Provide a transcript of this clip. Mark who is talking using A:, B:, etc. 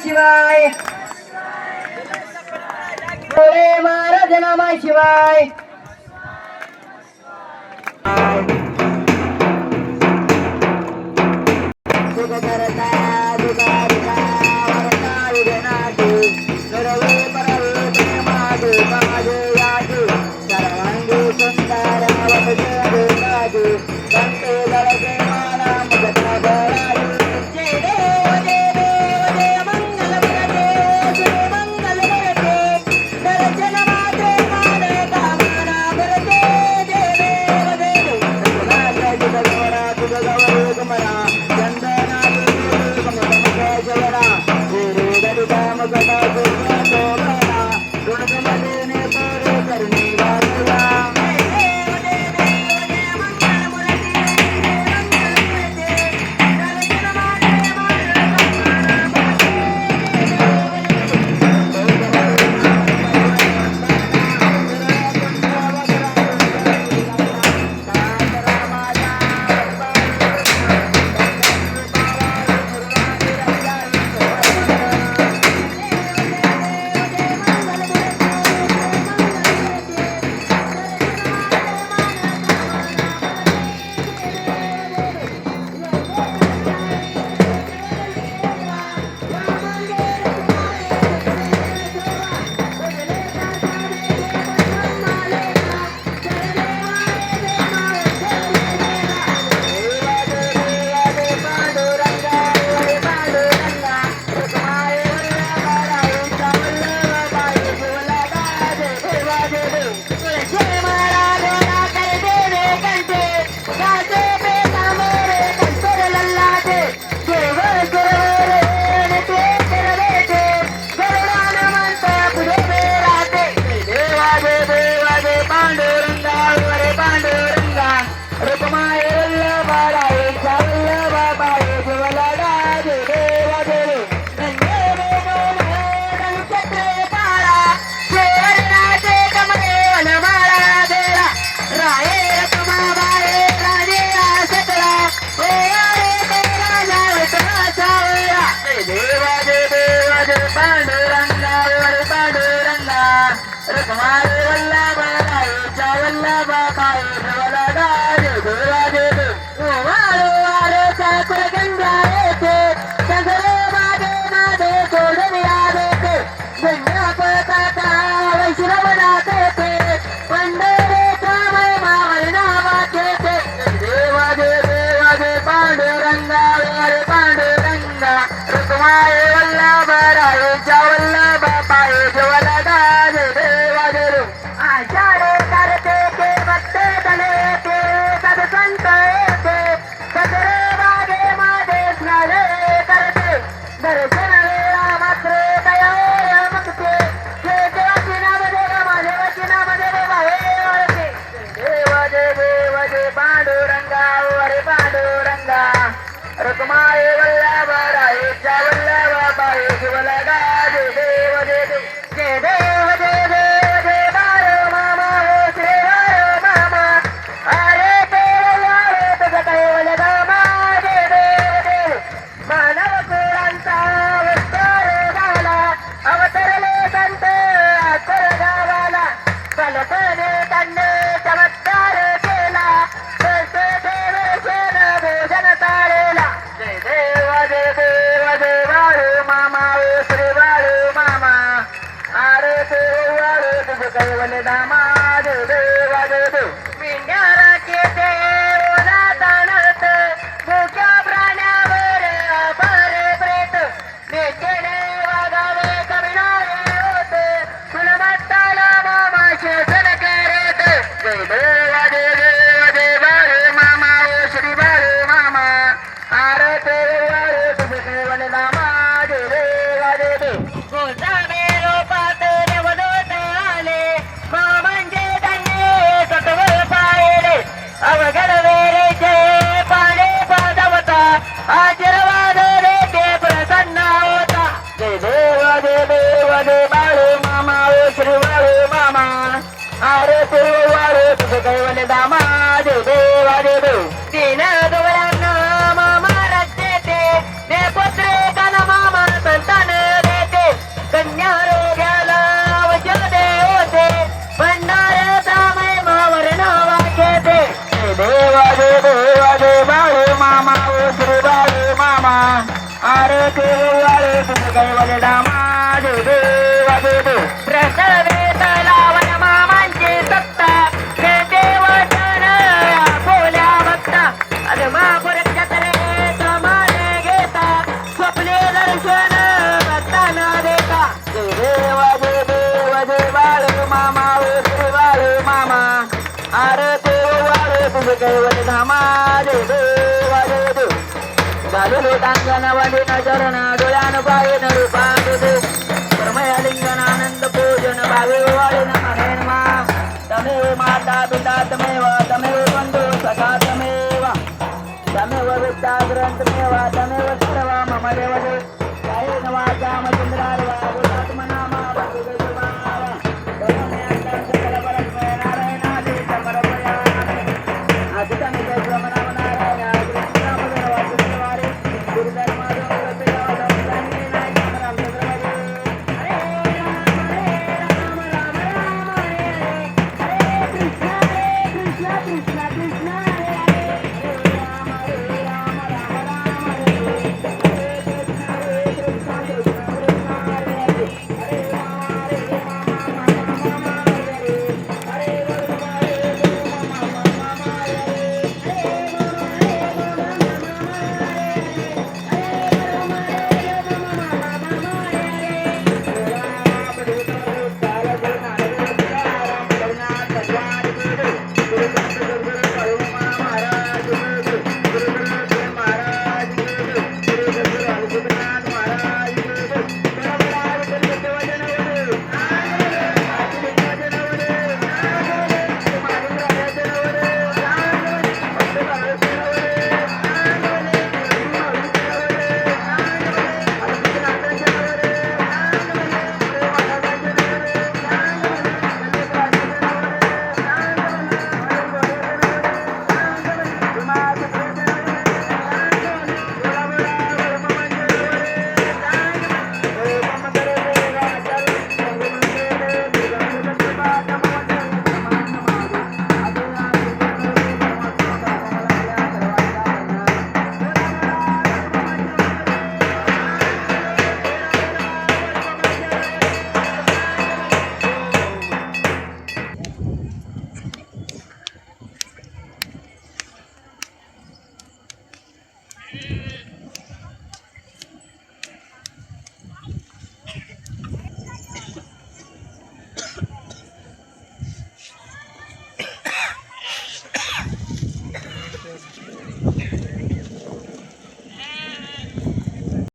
A: शिवाय भोले महाराज नामा शिवाय
B: गोसावे रोपात नवदोत आले, मामा
A: मामा आरती वाळे तुझे कैवल्य धामा जय देव जय देव प्रसवेत लावण मामांची सत्ता हे देवचन बोल्या भक्ता अरे महापुरुषात रे समाने घेता स्वप्ने दर्शन भक्तांना देता जय देव जय देव जय बाळे मामा जय बाळे मामा आरती वाळे तुझे कैवल्य धामा जय देव जय देव झालेलो टांगण वंदिन चरण डोळ्यान पायन रूपान देव परमय लिंगन आनंद पूजन भावे वाळीन महेन मा तमेव माता पिता तमेव तमेव बंधु सखा तमेव तमेव विद्या ग्रंथमेव तमेव सर्व मम देव कायेन वाचा मचिंद्रारे